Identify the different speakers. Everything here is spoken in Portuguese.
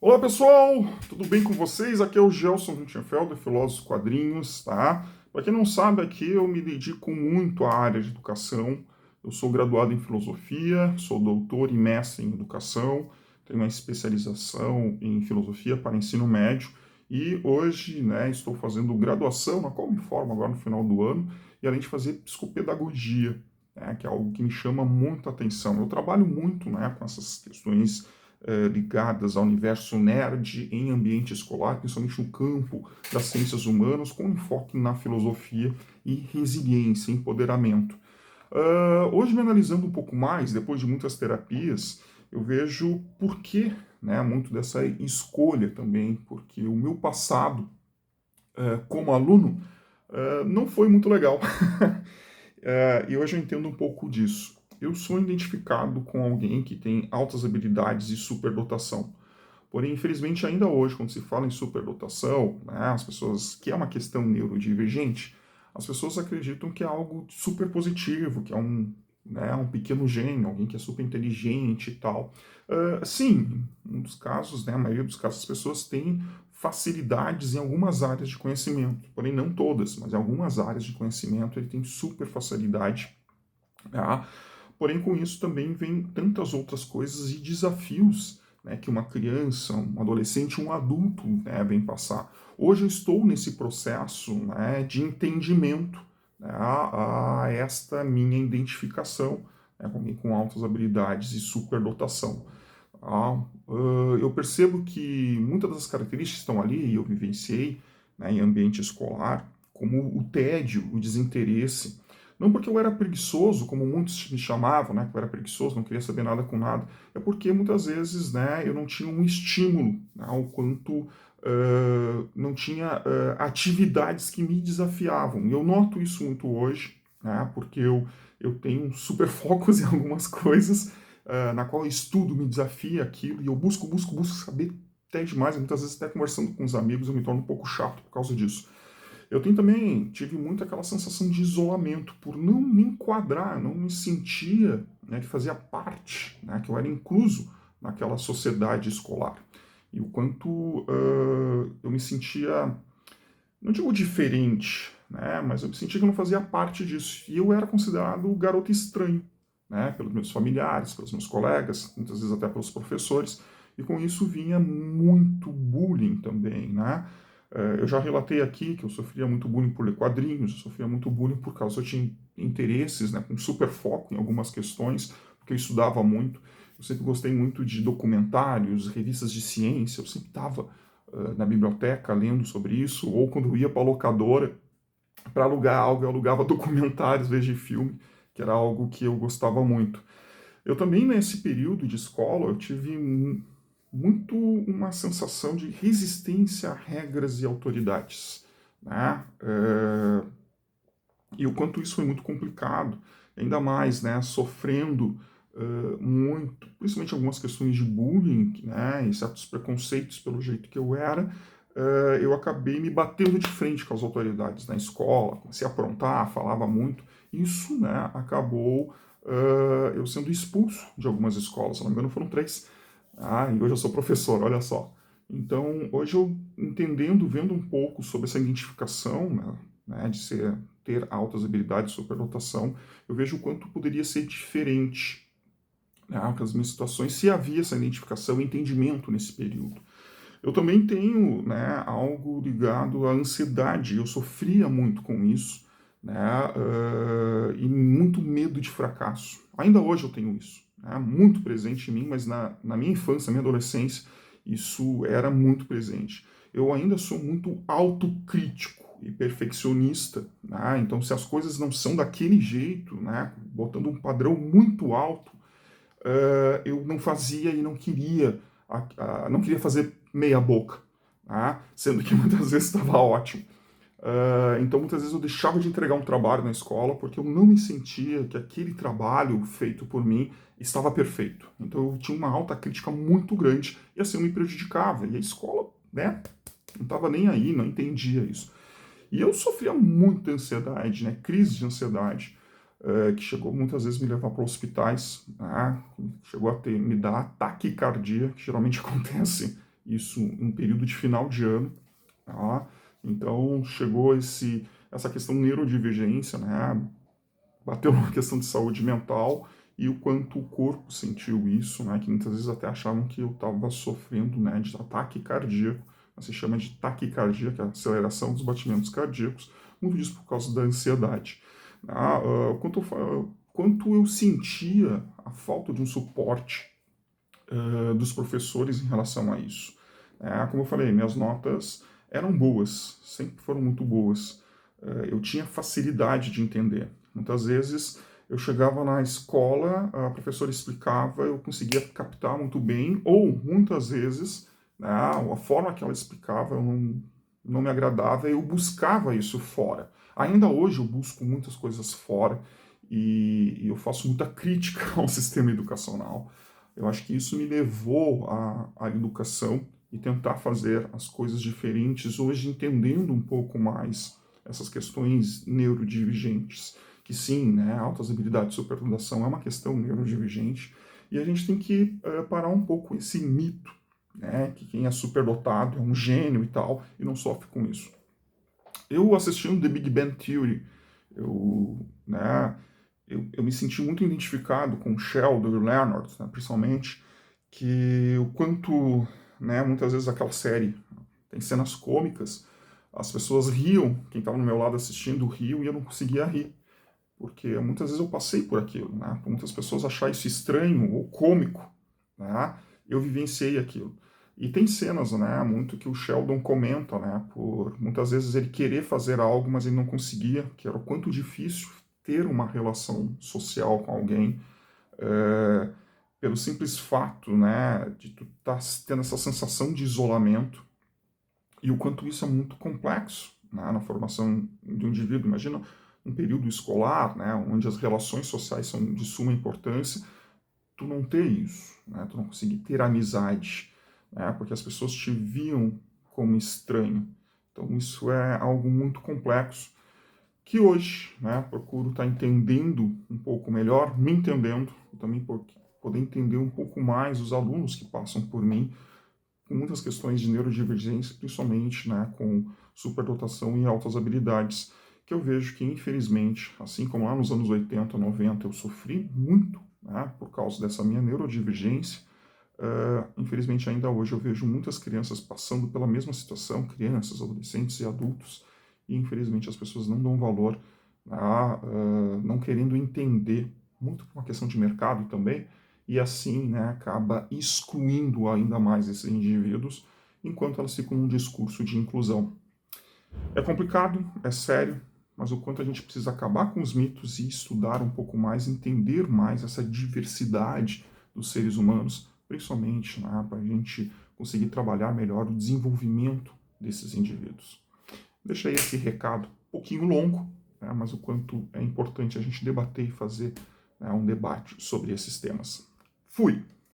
Speaker 1: Olá pessoal, tudo bem com vocês? Aqui é o Gelson Winterfelder, filósofo quadrinhos, tá? Para quem não sabe, aqui eu me dedico muito à área de educação. Eu sou graduado em filosofia, sou doutor e mestre em educação, tenho uma especialização em filosofia para ensino médio e hoje, estou fazendo graduação, na qual me formo agora no final do ano, e além de fazer psicopedagogia, que é algo que me chama muito a atenção. Eu trabalho muito, com essas questões ligadas ao universo nerd em ambiente escolar, principalmente no campo das ciências humanas, com enfoque na filosofia e resiliência, empoderamento. Hoje, me analisando um pouco mais, depois de muitas terapias, eu vejo por que, muito dessa escolha também, porque o meu passado como aluno não foi muito legal. E hoje eu entendo um pouco disso. Eu sou identificado com alguém que tem altas habilidades e superdotação. Porém, infelizmente, ainda hoje, quando se fala em superdotação, as pessoas, que é uma questão neurodivergente, as pessoas acreditam que é algo super positivo, que é um pequeno gênio, alguém que é super inteligente e tal. Sim, um dos casos, a maioria dos casos, as pessoas têm facilidades em algumas áreas de conhecimento, porém não todas, mas em algumas áreas de conhecimento ele tem super facilidade. Tá? Porém, com isso também vem tantas outras coisas e desafios, que uma criança, um adolescente, um adulto, vem passar. Hoje eu estou nesse processo, de entendimento, a esta minha identificação, com alguém com altas habilidades e superdotação. Eu percebo que muitas das características que estão ali, e eu vivenciei, em ambiente escolar, como o tédio, o desinteresse, não porque eu era preguiçoso, como muitos me chamavam, que eu era preguiçoso, não queria saber nada com nada, é porque muitas vezes, eu não tinha um estímulo, o quanto não tinha atividades que me desafiavam. E eu noto isso muito hoje, porque eu tenho um super focos em algumas coisas, na qual eu estudo, me desafia aquilo, e eu busco saber até demais, e muitas vezes até conversando com os amigos eu me torno um pouco chato por causa disso. Eu tive muito aquela sensação de isolamento, por não me enquadrar, não me sentia, que fazia parte, que eu era incluso naquela sociedade escolar. E o quanto eu me sentia, não digo diferente, mas eu me sentia que eu não fazia parte disso. E eu era considerado o garoto estranho, pelos meus familiares, pelos meus colegas, muitas vezes até pelos professores. E com isso vinha muito bullying também, Eu já relatei aqui que eu sofria muito bullying por ler quadrinhos, eu sofria muito bullying por causa eu tinha interesses, com super foco em algumas questões, porque eu estudava muito. Eu sempre gostei muito de documentários, revistas de ciência, eu sempre estava na biblioteca lendo sobre isso, ou quando eu ia para a locadora para alugar algo, eu alugava documentários, em vez de filme, que era algo que eu gostava muito. Eu também, nesse período de escola, eu tive muito uma sensação de resistência a regras e autoridades, e o quanto isso foi muito complicado, ainda mais, sofrendo muito, principalmente algumas questões de bullying, e certos preconceitos pelo jeito que eu era, eu acabei me batendo de frente com as autoridades na escola, comecei a aprontar, falava muito, isso, acabou eu sendo expulso de algumas escolas, se não me engano foram 3, e hoje eu sou professor, olha só. Então, hoje eu entendendo, vendo um pouco sobre essa identificação, de ter altas habilidades, superdotação, eu vejo o quanto poderia ser diferente, com as minhas situações, se havia essa identificação e entendimento nesse período. Eu também tenho, algo ligado à ansiedade, eu sofria muito com isso, e muito medo de fracasso. Ainda hoje eu tenho isso, muito presente em mim, mas na minha infância, na minha adolescência, isso era muito presente. Eu ainda sou muito autocrítico e perfeccionista, então se as coisas não são daquele jeito, botando um padrão muito alto, eu não fazia e não queria, não queria fazer meia boca, sendo que muitas vezes estava ótimo. Então, muitas vezes eu deixava de entregar um trabalho na escola porque eu não me sentia que aquele trabalho feito por mim estava perfeito. Então, eu tinha uma alta crítica muito grande e assim eu me prejudicava. E a escola, não estava nem aí, não entendia isso. E eu sofria muita ansiedade, crise de ansiedade, que chegou muitas vezes me levar para hospitais, chegou a me dar taquicardia, que geralmente acontece isso em um período de final de ano, tá? Então chegou essa questão neurodivergência, né? Bateu uma questão de saúde mental e o quanto o corpo sentiu isso, né? Que muitas vezes até achavam que eu estava sofrendo, né, de ataque cardíaco, se chama de taquicardia, que é a aceleração dos batimentos cardíacos, muito disso por causa da ansiedade. Quanto eu sentia a falta de um suporte dos professores em relação a isso. Como eu falei, minhas notas eram boas, sempre foram muito boas. Eu tinha facilidade de entender. Muitas vezes eu chegava na escola, a professora explicava, eu conseguia captar muito bem, ou muitas vezes, né, a forma que ela explicava não me agradava, eu buscava isso fora. Ainda hoje eu busco muitas coisas fora e eu faço muita crítica ao sistema educacional. Eu acho que isso me levou à educação e tentar fazer as coisas diferentes, hoje entendendo um pouco mais essas questões neurodivergentes, que sim, né, altas habilidades de superdotação é uma questão neurodivergente, e a gente tem que parar um pouco esse mito, né, que quem é superdotado é um gênio e tal, e não sofre com isso. Eu assistindo The Big Bang Theory, né, eu me senti muito identificado com o Sheldon e o Leonard, né, principalmente, que o quanto, né, muitas vezes aquela série tem cenas cômicas, as pessoas riam, quem estava no meu lado assistindo riam e eu não conseguia rir, porque muitas vezes eu passei por aquilo, né, por muitas pessoas achar isso estranho ou cômico, né, eu vivenciei aquilo. E tem cenas, né, muito que o Sheldon comenta, né, por muitas vezes ele querer fazer algo, mas ele não conseguia, que era o quanto difícil ter uma relação social com alguém, pelo simples fato, né, de tu estar tendo essa sensação de isolamento e o quanto isso é muito complexo, né, na formação do indivíduo. Imagina um período escolar, né, onde as relações sociais são de suma importância, tu não ter isso, né, tu não conseguir ter amizade, né, porque as pessoas te viam como estranho. Então isso é algo muito complexo que hoje, né, procuro estar entendendo um pouco melhor, me entendendo, e também poder entender um pouco mais os alunos que passam por mim, com muitas questões de neurodivergência, principalmente, né, com superdotação e altas habilidades, que eu vejo que, infelizmente, assim como lá nos anos 80, 90, eu sofri muito, né, por causa dessa minha neurodivergência, infelizmente ainda hoje eu vejo muitas crianças passando pela mesma situação, crianças, adolescentes e adultos, e infelizmente as pessoas não dão valor, não querendo entender, muito por uma questão de mercado também, e assim, né, acaba excluindo ainda mais esses indivíduos, enquanto elas ficam num discurso de inclusão. É complicado, é sério, mas o quanto a gente precisa acabar com os mitos e estudar um pouco mais, entender mais essa diversidade dos seres humanos, principalmente, né, para a gente conseguir trabalhar melhor o desenvolvimento desses indivíduos. Deixei esse recado um pouquinho longo, né, mas o quanto é importante a gente debater e fazer, né, um debate sobre esses temas. Fui!